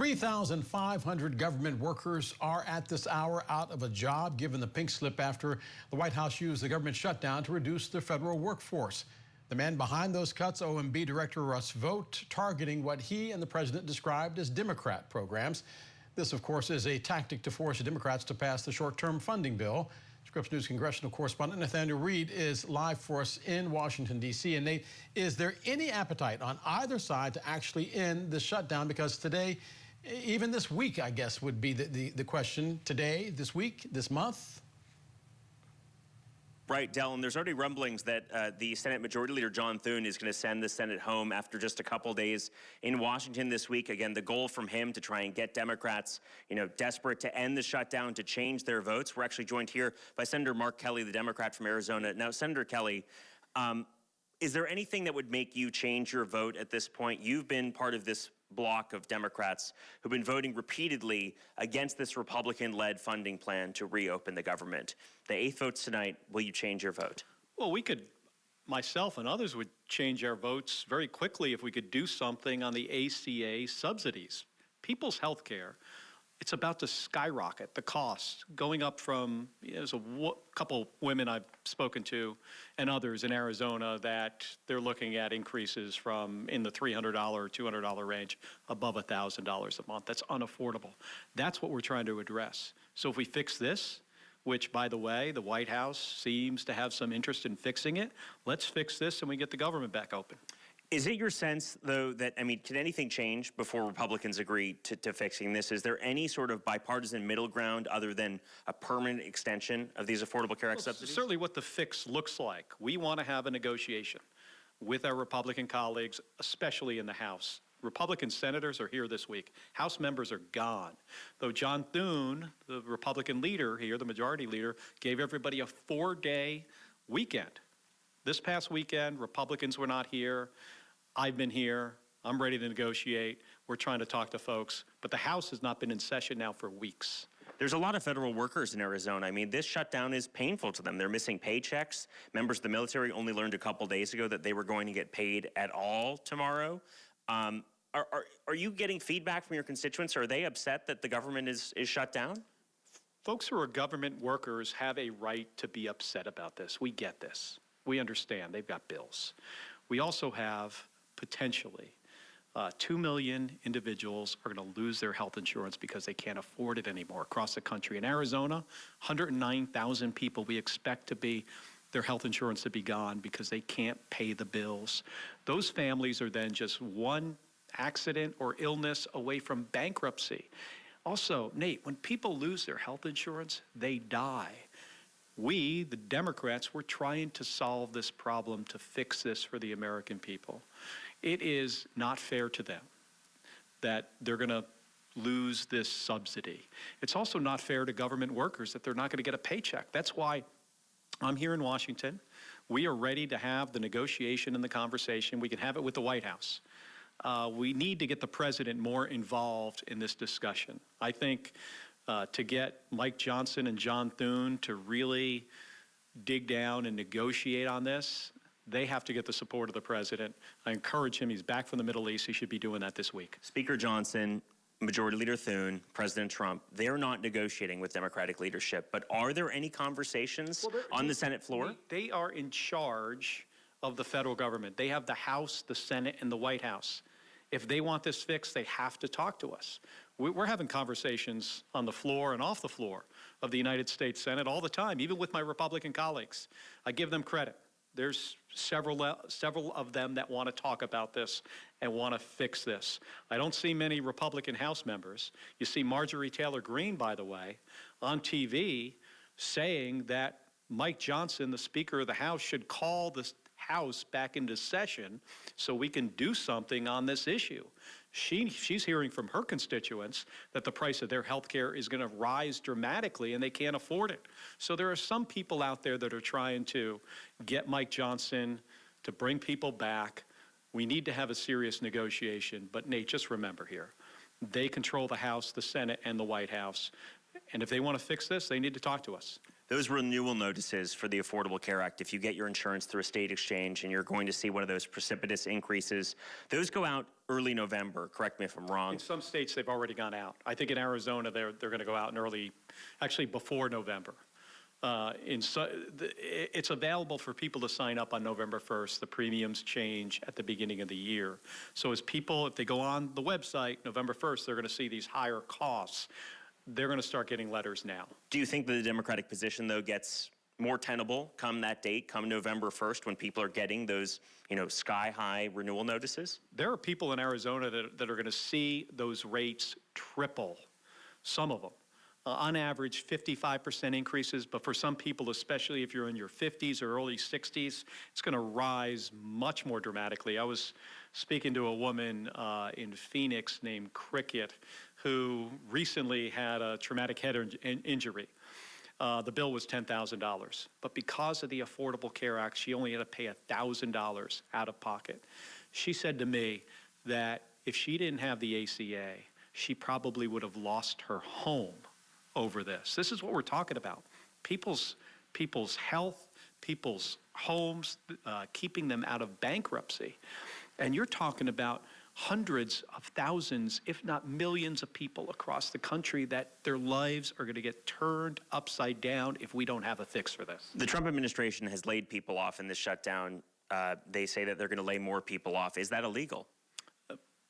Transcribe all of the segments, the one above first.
3,500 government workers are at this hour out of a job, given the pink slip after the White House used the government shutdown to reduce the federal workforce. The man behind those cuts, OMB Director Russ Vought, targeting what he and the president described as Democrat programs. This, of course, is a tactic to force the Democrats to pass the short-term funding bill. Scripps News congressional correspondent Nathaniel Reed is live for us in Washington, D.C. And Nate, is there any appetite on either side to actually end the shutdown? Because today, even this week, I guess, would be the question. Today, this week, this month? Right, Dell, and there's already rumblings that the Senate Majority Leader John Thune is going to send the Senate home after just a couple days in Washington this week. Again, the goal from him to try and get Democrats, desperate to end the shutdown, to change their votes. We're actually joined here by Senator Mark Kelly, the Democrat from Arizona. Now, Senator Kelly, is there anything that would make you change your vote at this point? You've been part of this block of Democrats who've been voting repeatedly against this Republican-led funding plan to reopen the government. The 8th votes tonight, will you change your vote? Well, myself and others would change our votes very quickly if we could do something on the ACA subsidies. People's health care, it's about to skyrocket, the cost, going up from, there's a couple women I've spoken to and others in Arizona that they're looking at increases from in the $300 or $200 range above $1,000 a month. That's unaffordable. That's what we're trying to address. So if we fix this, which, by the way, the White House seems to have some interest in fixing it, let's fix this and we get the government back open. Is it your sense, though, that, can anything change before Republicans agree to fixing this? Is there any sort of bipartisan middle ground other than a permanent extension of these Affordable Care Act subsidies? Certainly what the fix looks like. We want to have a negotiation with our Republican colleagues, especially in the House. Republican senators are here this week. House members are gone. Though John Thune, the Republican leader here, the majority leader, gave everybody a 4-day weekend. This past weekend, Republicans were not here. I've been here. I'm ready to negotiate. We're trying to talk to folks. But the House has not been in session now for weeks. There's a lot of federal workers in Arizona. This shutdown is painful to them. They're missing paychecks. Members of the military only learned a couple days ago that they were going to get paid at all tomorrow. Are you getting feedback from your constituents? Are they upset that the government is shut down? Folks who are government workers have a right to be upset about this. We get this. We understand. They've got bills. We also have potentially 2 million individuals are going to lose their health insurance because they can't afford it anymore across the country. In Arizona, 109,000 people we expect to be their health insurance to be gone because they can't pay the bills. Those families are then just one accident or illness away from bankruptcy. Also, Nate, when people lose their health insurance, they die. We, the Democrats, we're trying to solve this problem, to fix this for the American people. It is not fair to them that they're going to lose this subsidy. It's also not fair to government workers that they're not going to get a paycheck. That's why I'm here in Washington. We are ready to have the negotiation and the conversation. We can have it with the White House. We need to get the president more involved in this discussion. I think to get Mike Johnson and John Thune to really dig down and negotiate on this, they have to get the support of the president. I encourage him. He's back from the Middle East. He should be doing that this week. Speaker Johnson, Majority Leader Thune, President Trump, they're not negotiating with Democratic leadership, but are there any conversations on the Senate floor? They are in charge of the federal government. They have the House, the Senate, and the White House. If they want this fixed, they have to talk to us. We're having conversations on the floor and off the floor of the United States Senate all the time, even with my Republican colleagues. I give them credit. There's several of them that want to talk about this and want to fix this. I don't see many Republican House members. You see Marjorie Taylor Greene, by the way, on TV saying that Mike Johnson, the Speaker of the House, should call the House back into session so we can do something on this issue. She's hearing from her constituents that the price of their health care is going to rise dramatically and they can't afford it. So there are some people out there that are trying to get Mike Johnson to bring people back. We need to have a serious negotiation. But Nate, just remember here, they control the House, the Senate, and the White House. And if they want to fix this, they need to talk to us. Those renewal notices for the Affordable Care Act, if you get your insurance through a state exchange and you're going to see one of those precipitous increases, those go out early November. Correct me if I'm wrong. In some states, they've already gone out. I think in Arizona, they're going to go out in early, actually before November. It's available for people to sign up on November 1st. The premiums change at the beginning of the year. So as people, if they go on the website November 1st, they're going to see these higher costs. They're going to start getting letters now. Do you think that the Democratic position, though, gets more tenable come that date, come November 1st, when people are getting those, sky-high renewal notices? There are people in Arizona that are going to see those rates triple, some of them. On average, 55% increases, but for some people, especially if you're in your 50s or early 60s, it's going to rise much more dramatically. I was speaking to a woman in Phoenix named Cricket who recently had a traumatic head injury. The bill was $10,000, but because of the Affordable Care Act, she only had to pay $1,000 out of pocket. She said to me that if she didn't have the ACA, she probably would have lost her home over this. This is what we're talking about. People's health, people's homes, keeping them out of bankruptcy. And you're talking about hundreds of thousands, if not millions of people across the country that their lives are going to get turned upside down if we don't have a fix for this. The Trump administration has laid people off in this shutdown. They say that they're going to lay more people off. Is that illegal?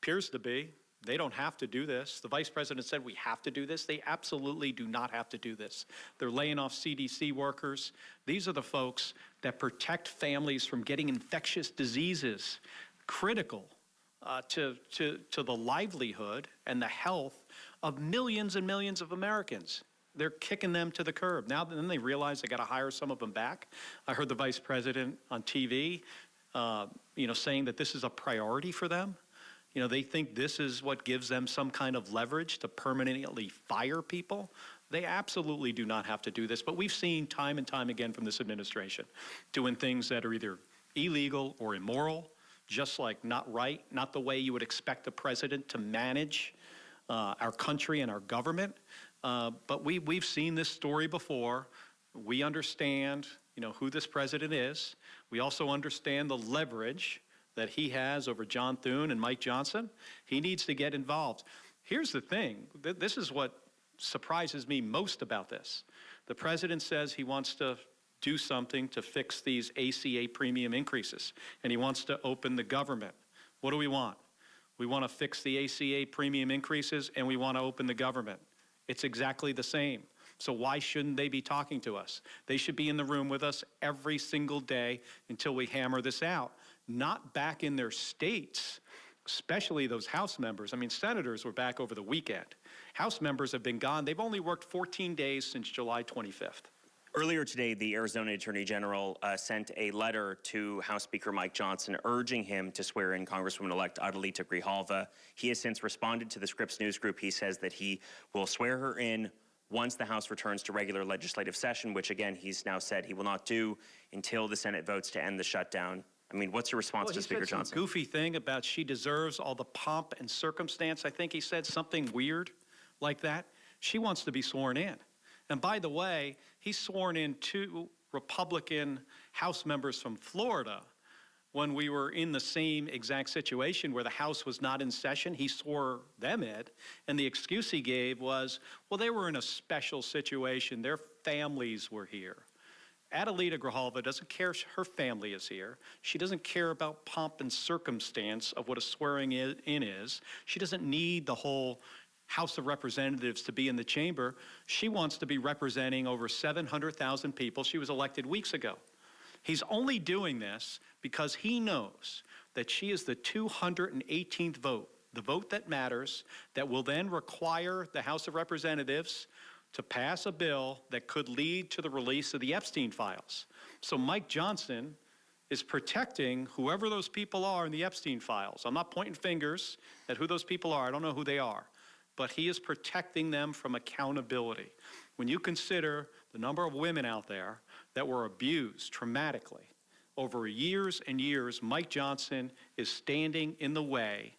Appears to be. They don't have to do this. The vice president said we have to do this. They absolutely do not have to do this. They're laying off CDC workers. These are the folks that protect families from getting infectious diseases, critical to the livelihood and the health of millions and millions of Americans. They're kicking them to the curb. Now then they realize they got to hire some of them back. I heard the vice president on TV, saying that this is a priority for them. They think this is what gives them some kind of leverage to permanently fire people. They absolutely do not have to do this. But we've seen time and time again from this administration doing things that are either illegal or immoral, just like not right, not the way you would expect a president to manage our country and our government. But we've seen this story before. We understand, who this president is. We also understand the leverage that he has over John Thune and Mike Johnson. He needs to get involved. Here's the thing. This is what surprises me most about this. The president says he wants to do something to fix these ACA premium increases, and he wants to open the government. What do we want? We want to fix the ACA premium increases, and we want to open the government. It's exactly the same. So why shouldn't they be talking to us? They should be in the room with us every single day until we hammer this out. Not back in their states, especially those House members. I mean, senators were back over the weekend. House members have been gone. They've only worked 14 days since July 25th. Earlier today, the Arizona Attorney General sent a letter to House Speaker Mike Johnson urging him to swear in Congresswoman-elect Adelita Grijalva. He has since responded to the Scripps News Group. He says that he will swear her in once the House returns to regular legislative session, which, again, he's now said he will not do until the Senate votes to end the shutdown. I mean, what's your response to Speaker Johnson? He said some goofy thing about she deserves all the pomp and circumstance. I think he said something weird like that. She wants to be sworn in. And by the way, he's sworn in 2 Republican House members from Florida when we were in the same exact situation where the House was not in session. He swore them in, and the excuse he gave was, well, they were in a special situation. Their families were here. Adelita Grijalva doesn't care her family is here. She doesn't care about pomp and circumstance of what a swearing in is. She doesn't need the whole House of Representatives to be in the chamber. She wants to be representing over 700,000 people. She was elected weeks ago. He's only doing this because he knows that she is the 218th vote, the vote that matters, that will then require the House of Representatives to pass a bill that could lead to the release of the Epstein files. So Mike Johnson is protecting whoever those people are in the Epstein files. I'm not pointing fingers at who those people are. I don't know who they are. But he is protecting them from accountability. When you consider the number of women out there that were abused traumatically over years and years, Mike Johnson is standing in the way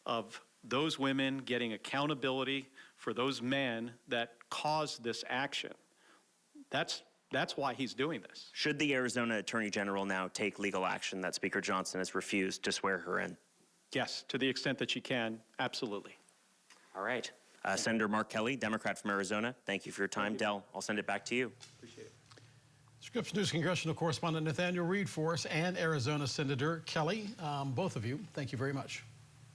of those women getting accountability for those men that caused this action. That's why he's doing this. Should the Arizona Attorney General now take legal action that Speaker Johnson has refused to swear her in? Yes, to the extent that she can, absolutely. All right. Senator Mark Kelly, Democrat from Arizona, thank you for your time. Del, I'll send it back to you. Appreciate it. Scripps News congressional correspondent Nathaniel Reed for us and Arizona Senator Kelly. Both of you, thank you very much.